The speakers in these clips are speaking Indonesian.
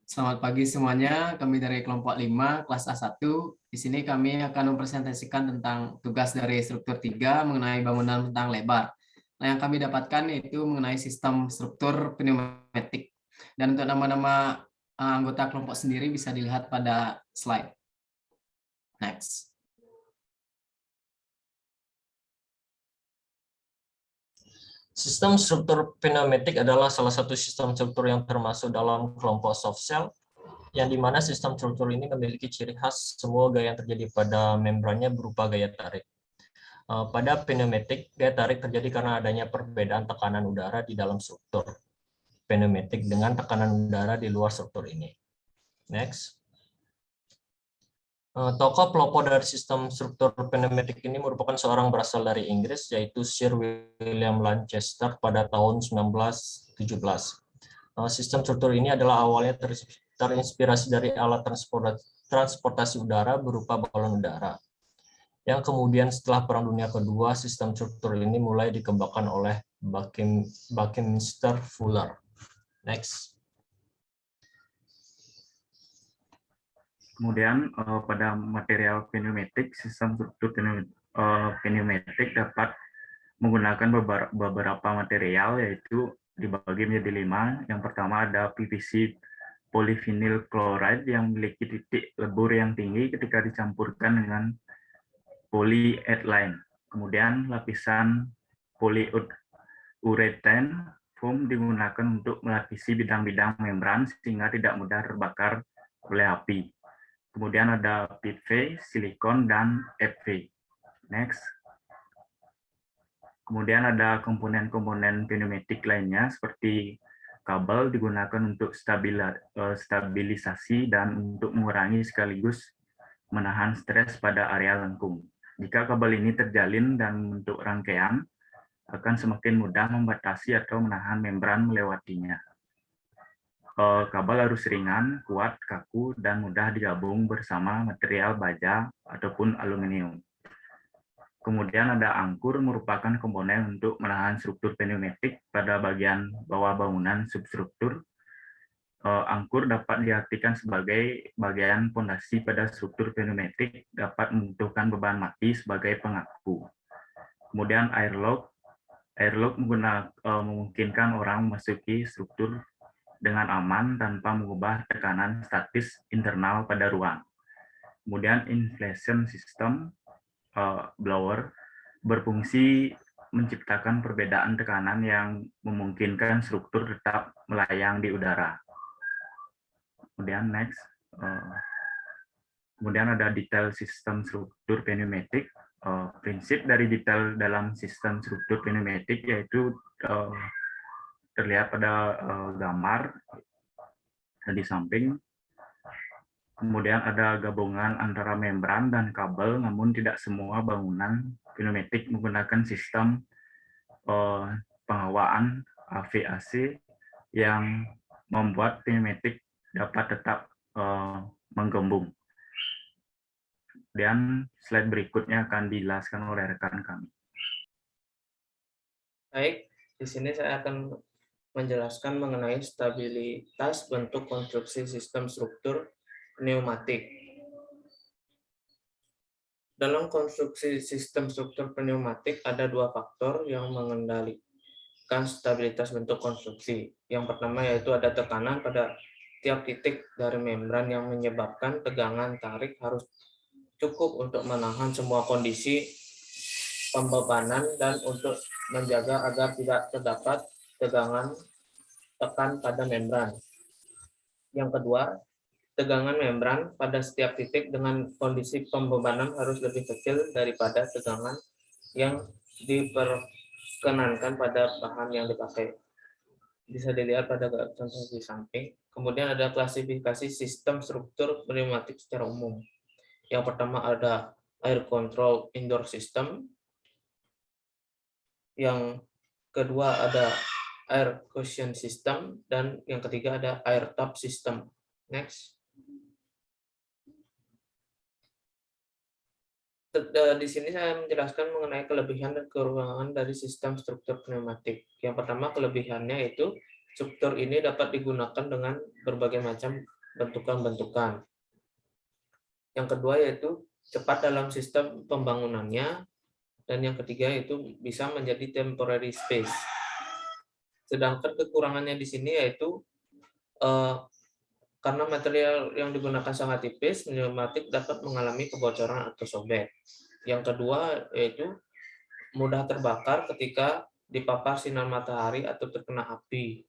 Selamat pagi semuanya, kami dari kelompok 5, kelas A1. Di sini kami akan mempresentasikan tentang tugas dari struktur 3 mengenai bangunan bentang lebar. Nah, yang kami dapatkan yaitu mengenai sistem struktur pneumatik. Dan untuk nama-nama anggota kelompok sendiri bisa dilihat pada slide. Next. Sistem struktur pneumatik adalah salah satu sistem struktur yang termasuk dalam kelompok soft shell, yang dimana sistem struktur ini memiliki ciri khas semua gaya yang terjadi pada membrannya berupa gaya tarik. Pada pneumatik, gaya tarik terjadi karena adanya perbedaan tekanan udara di dalam struktur pneumatik dengan tekanan udara di luar struktur ini. Next. Tokoh pelopor dari sistem struktur pneumatik ini merupakan seorang berasal dari Inggris, yaitu Sir William Lanchester pada tahun 1917. Sistem struktur ini adalah awalnya terinspirasi dari alat transportasi udara berupa balon udara, yang kemudian setelah Perang Dunia Kedua, sistem struktur ini mulai dikembangkan oleh Buckminster Fuller. Next. Kemudian pada material pneumatik, sistem struktur pneumatik dapat menggunakan beberapa material, yaitu dibagi menjadi 5. Yang pertama ada PVC polyvinyl chloride yang memiliki titik lebur yang tinggi ketika dicampurkan dengan polyethylene. Kemudian lapisan polyurethane foam digunakan untuk melapisi bidang-bidang membran sehingga tidak mudah terbakar oleh api. Kemudian ada PV, silikon, dan FV. Next. Kemudian ada komponen-komponen pneumatik lainnya seperti kabel digunakan untuk stabilisasi dan untuk mengurangi sekaligus menahan stres pada area lengkung. Jika kabel ini terjalin dan membentuk rangkaian, akan semakin mudah membatasi atau menahan membran melewatinya. Kabel harus ringan, kuat, kaku, dan mudah digabung bersama material baja ataupun aluminium. Kemudian ada angkur, merupakan komponen untuk menahan struktur pneumatik pada bagian bawah bangunan substruktur. Angkur dapat diartikan sebagai bagian fondasi pada struktur pneumatik, dapat membutuhkan beban mati sebagai pengaku. Kemudian airlock memungkinkan orang memasuki struktur dengan aman tanpa mengubah tekanan statis internal pada ruang. Kemudian inflation system blower berfungsi menciptakan perbedaan tekanan yang memungkinkan struktur tetap melayang di udara. Kemudian next. Kemudian ada detail sistem struktur pneumatik. Prinsip dari detail dalam sistem struktur pneumatik yaitu terlihat pada gambar di samping. Kemudian ada gabungan antara membran dan kabel, namun tidak semua bangunan pneumatik menggunakan sistem penghawaan AVAC yang membuat pneumatik dapat tetap menggembung. Dan slide berikutnya akan dijelaskan oleh rekan kami. Baik, di sini saya akan menjelaskan mengenai stabilitas bentuk konstruksi sistem struktur pneumatik. Dalam konstruksi sistem struktur pneumatik ada 2 faktor yang mengendalikan stabilitas bentuk konstruksi. Yang pertama yaitu ada tekanan pada tiap titik dari membran yang menyebabkan tegangan tarik harus cukup untuk menahan semua kondisi pembebanan dan untuk menjaga agar tidak terdapat tekan pada membran. Yang kedua, tegangan membran pada setiap titik dengan kondisi pembebanan harus lebih kecil daripada tegangan yang diperkenankan pada bahan yang dipakai. Bisa dilihat pada contoh di samping. Kemudian ada klasifikasi sistem struktur pneumatik secara umum. Yang pertama ada air control indoor system. Yang kedua ada air cushion system, dan yang ketiga ada air top system. Next. Di sini saya menjelaskan mengenai kelebihan dan kekurangan dari sistem struktur pneumatik. Yang pertama kelebihannya itu struktur ini dapat digunakan dengan berbagai macam bentukan-bentukan. Yang kedua yaitu cepat dalam sistem pembangunannya, dan yang ketiga itu bisa menjadi temporary space. Sedangkan kekurangannya di sini yaitu karena material yang digunakan sangat tipis, pneumatik dapat mengalami kebocoran atau sobek. Yang kedua yaitu mudah terbakar ketika dipapar sinar matahari atau terkena api.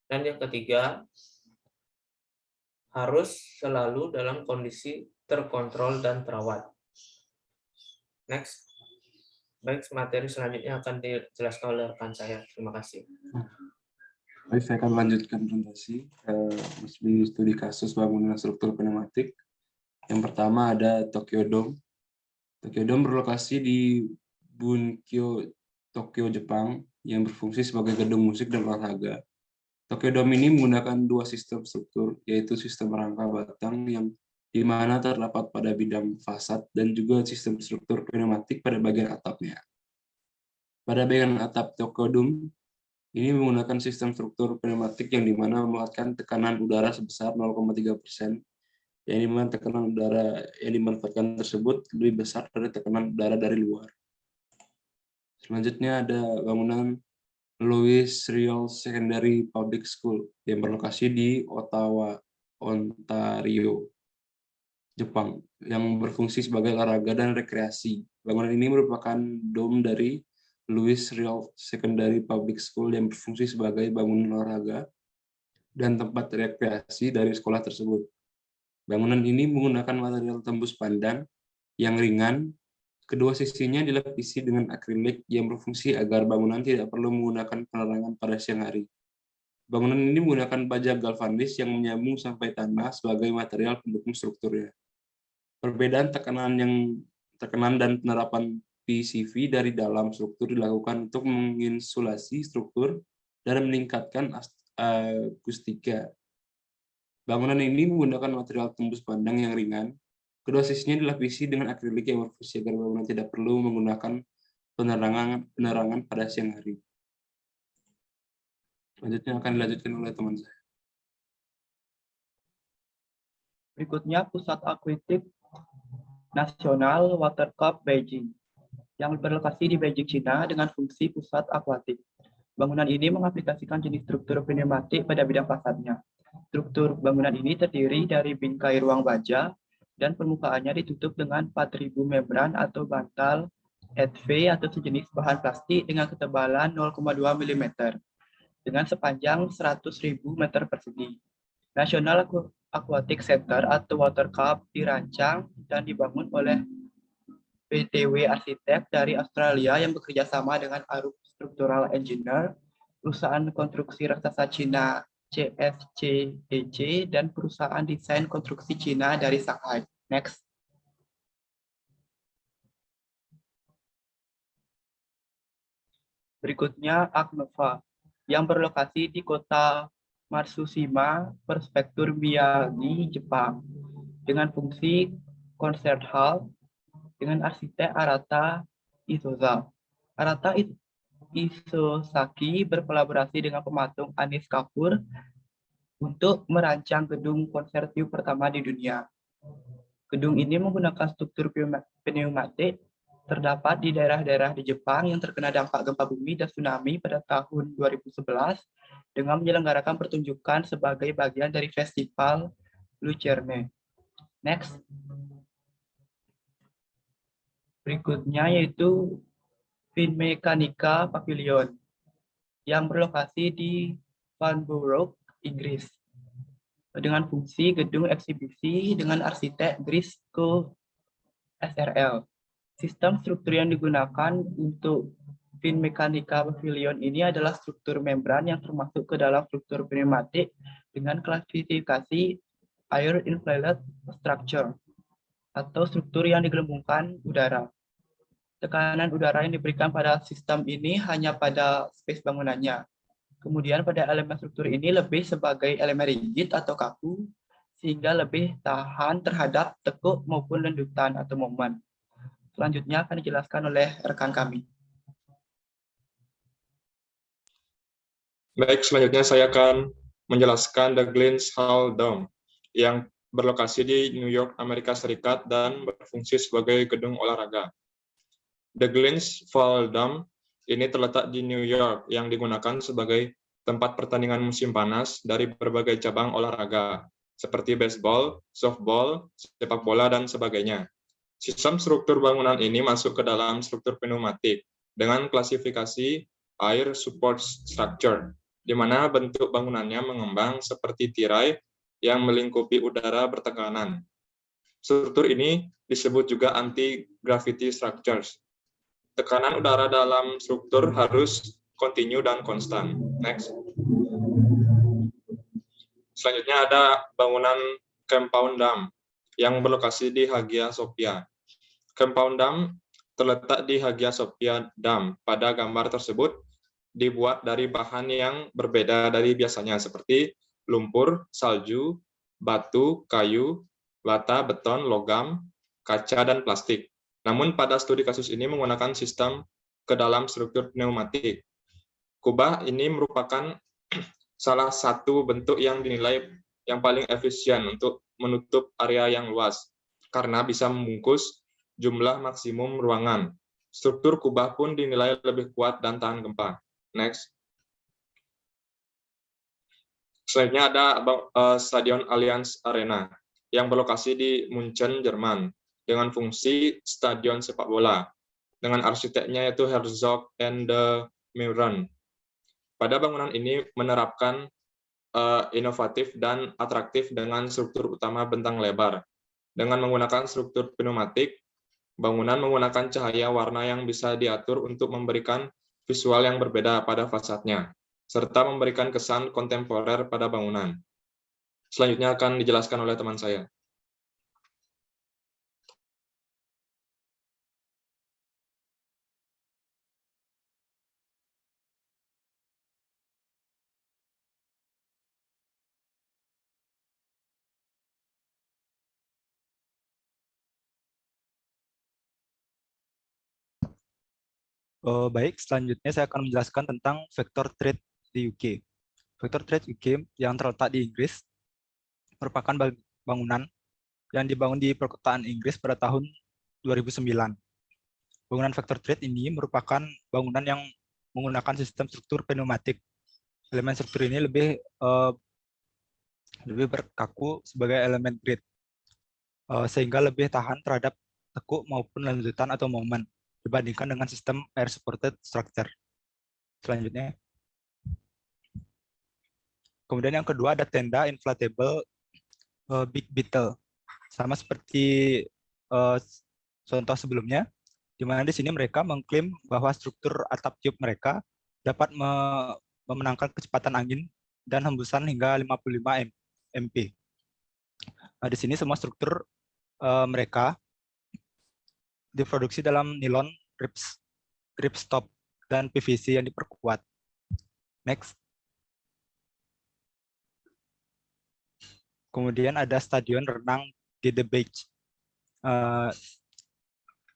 Dan yang ketiga, harus selalu dalam kondisi terkontrol dan terawat. Next. Baik, materi selanjutnya akan dijelaskan oleh rekan saya. Terima kasih. Baik, saya akan melanjutkan presentasi di studi kasus bangunan struktur pneumatik. Yang pertama ada Tokyo Dome. Tokyo Dome berlokasi di Bunkyo, Tokyo, Jepang, yang berfungsi sebagai gedung musik dan olahraga. Tokyo Dome ini menggunakan dua sistem struktur, yaitu sistem rangka batang yang di mana terdapat pada bidang fasad dan juga sistem struktur pneumatik pada bagian atapnya. Pada bagian atap Tokyo Dome ini menggunakan sistem struktur pneumatik yang di mana memanfaatkan tekanan udara sebesar 0,3%, yang di mana tekanan udara yang dimanfaatkan tersebut lebih besar dari tekanan udara dari luar. Selanjutnya ada bangunan Louis Riel Secondary Public School yang berlokasi di Ottawa, Ontario, Jepang, yang berfungsi sebagai olahraga dan rekreasi. Bangunan ini merupakan dom dari Louis Riel Secondary Public School yang berfungsi sebagai bangunan olahraga dan tempat rekreasi dari sekolah tersebut. Bangunan ini menggunakan material tembus pandang yang ringan. Kedua sisinya dilapisi dengan akrilik yang berfungsi agar bangunan tidak perlu menggunakan penerangan pada siang hari. Bangunan ini menggunakan baja galvanis yang menyambung sampai tanah sebagai material pendukung strukturnya. Perbedaan tekanan dan penerapan PCV dari dalam struktur dilakukan untuk menginsulasi struktur dan meningkatkan akustika. Bangunan ini menggunakan material tembus pandang yang ringan. Kedua sisinya dilapisi dengan akrilik yang berfungsi agar bangunan tidak perlu menggunakan penerangan pada siang hari. Selanjutnya akan dilanjutkan oleh teman saya. Berikutnya Pusat Akuatik Nasional Water Cup Beijing yang berlokasi di Beijing, Cina dengan fungsi pusat akuatik. Bangunan ini mengaplikasikan jenis struktur pneumatik pada bidang fasadnya. Struktur bangunan ini terdiri dari bingkai ruang baja dan permukaannya ditutup dengan 4.000 membran atau bantal ETV atau sejenis bahan plastik dengan ketebalan 0,2 mm dengan sepanjang 100.000 meter persegi. National Aquatic Center atau Water Cup dirancang dan dibangun oleh PTW Arsitek dari Australia yang bekerja sama dengan Arup Structural Engineer, perusahaan konstruksi raksasa Cina CSCEC, dan perusahaan desain konstruksi Cina dari Shanghai. Next. Berikutnya Aknova yang berlokasi di kota Matsushima, Prefektur Miyagi, Jepang, dengan fungsi concert hall dengan arsitek Arata Isoza. Arata Isozaki berkolaborasi dengan pematung Anish Kapoor untuk merancang gedung konservasi pertama di dunia. Gedung ini menggunakan struktur pneumatik terdapat di daerah-daerah di Jepang yang terkena dampak gempa bumi dan tsunami pada tahun 2011 dengan menyelenggarakan pertunjukan sebagai bagian dari festival Lucerne. Next. Berikutnya yaitu Finmeccanica Pavilion yang berlokasi di Farnborough, Inggris, dengan fungsi gedung eksibisi dengan arsitek Grisco SRL. Sistem struktur yang digunakan untuk Finmeccanica Pavilion ini adalah struktur membran yang termasuk ke dalam struktur pneumatik dengan klasifikasi Air Inflated Structure atau struktur yang digelembungkan udara. Tekanan udara yang diberikan pada sistem ini hanya pada space bangunannya. Kemudian pada elemen struktur ini lebih sebagai elemen rigid atau kaku, sehingga lebih tahan terhadap tekuk maupun lendutan atau momen. Selanjutnya akan dijelaskan oleh rekan kami. Baik, selanjutnya saya akan menjelaskan The Glens Hall Dome yang berlokasi di New York, Amerika Serikat dan berfungsi sebagai gedung olahraga. The Glens Hall Dome ini terletak di New York yang digunakan sebagai tempat pertandingan musim panas dari berbagai cabang olahraga seperti baseball, softball, sepak bola, dan sebagainya. Sistem struktur bangunan ini masuk ke dalam struktur pneumatik dengan klasifikasi air support structure, di mana bentuk bangunannya mengembang seperti tirai yang melingkupi udara bertekanan. Struktur ini disebut juga anti-gravity structures. Tekanan udara dalam struktur harus kontinu dan konstan. Next. Selanjutnya ada bangunan Compound Dam yang berlokasi di Hagia Sophia. Compound Dam terletak di Hagia Sophia Dam. Pada gambar tersebut dibuat dari bahan yang berbeda dari biasanya seperti lumpur, salju, batu, kayu, bata, beton, logam, kaca, dan plastik. Namun pada studi kasus ini menggunakan sistem ke dalam struktur pneumatik. Kubah ini merupakan salah satu bentuk yang dinilai yang paling efisien untuk menutup area yang luas karena bisa membungkus jumlah maksimum ruangan. Struktur kubah pun dinilai lebih kuat dan tahan gempa. Next. Selanjutnya ada Stadion Allianz Arena yang berlokasi di Munchen, Jerman, dengan fungsi stadion sepak bola. Dengan arsiteknya yaitu Herzog and de Meuron. Pada bangunan ini menerapkan inovatif dan atraktif dengan struktur utama bentang lebar. Dengan menggunakan struktur pneumatik, bangunan menggunakan cahaya warna yang bisa diatur untuk memberikan visual yang berbeda pada fasadnya, serta memberikan kesan kontemporer pada bangunan. Selanjutnya akan dijelaskan oleh teman saya. Baik, selanjutnya saya akan menjelaskan tentang vector trade di UK. Vector trade UK yang terletak di Inggris merupakan bangunan yang dibangun di perkotaan Inggris pada tahun 2009. Bangunan vector trade ini merupakan bangunan yang menggunakan sistem struktur pneumatik. Elemen struktur ini lebih berkaku sebagai elemen grid, sehingga lebih tahan terhadap tekuk maupun lanjutan atau momen dibandingkan dengan sistem air supported structure. Selanjutnya. Kemudian yang kedua ada tenda inflatable Big Beetle. Sama seperti contoh sebelumnya, di mana di sini mereka mengklaim bahwa struktur atap tiup mereka dapat memenangkan kecepatan angin dan hembusan hingga 55 mp. Nah, di sini semua struktur mereka diproduksi dalam nilon ripstop dan PVC yang diperkuat. Next. Kemudian ada stadion renang di The Beach.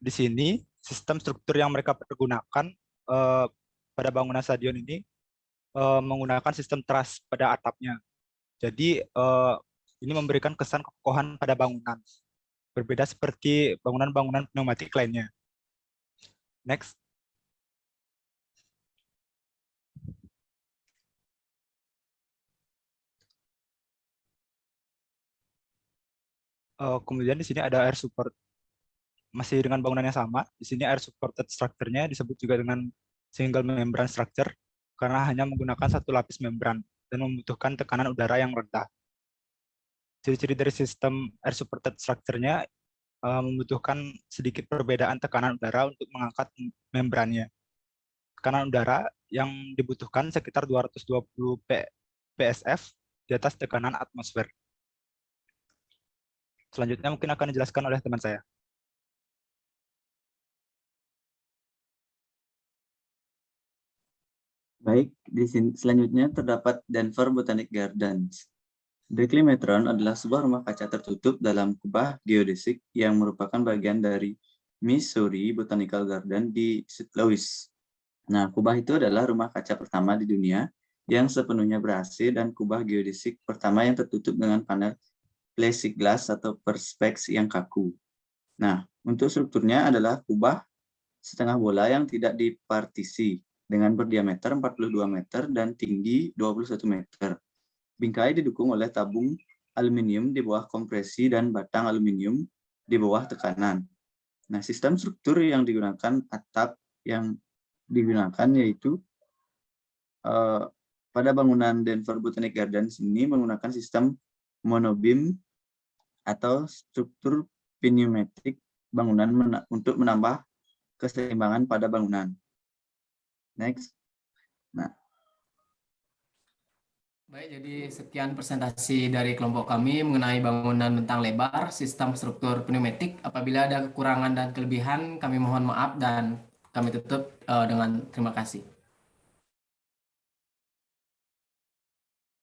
Di sini sistem struktur yang mereka pergunakan pada bangunan stadion ini menggunakan sistem truss pada atapnya. Jadi ini memberikan kesan kekokohan pada bangunan. Berbeda seperti bangunan-bangunan pneumatik lainnya. Next. Kemudian di sini ada air support. Masih dengan bangunan yang sama. Di sini air supported structure-nya disebut juga dengan single membran structure karena hanya menggunakan satu lapis membran dan membutuhkan tekanan udara yang rendah. Ciri-ciri dari sistem air supported structure-nya membutuhkan sedikit perbedaan tekanan udara untuk mengangkat membrannya. Tekanan udara yang dibutuhkan sekitar 220 PSF di atas tekanan atmosfer. Selanjutnya mungkin akan dijelaskan oleh teman saya. Baik, di sini selanjutnya terdapat Denver Botanic Gardens. Declimatron adalah sebuah rumah kaca tertutup dalam kubah geodesik yang merupakan bagian dari Missouri Botanical Garden di St. Louis. Nah, kubah itu adalah rumah kaca pertama di dunia yang sepenuhnya ber-AC dan kubah geodesik pertama yang tertutup dengan panel plexiglass atau perspex yang kaku. Nah, untuk strukturnya adalah kubah setengah bola yang tidak dipartisi dengan berdiameter 42 meter dan tinggi 21 meter. Bingkai didukung oleh tabung aluminium di bawah kompresi dan batang aluminium di bawah tekanan. Nah, sistem struktur yang digunakan atap yang digunakan yaitu pada bangunan Denver Botanic Gardens ini menggunakan sistem monobeam atau struktur pneumatik bangunan untuk menambah keseimbangan pada bangunan. Next. Nah, Baik, jadi sekian presentasi dari kelompok kami mengenai bangunan bentang lebar, sistem struktur pneumatik. Apabila ada kekurangan dan kelebihan, kami mohon maaf dan kami tutup dengan terima kasih.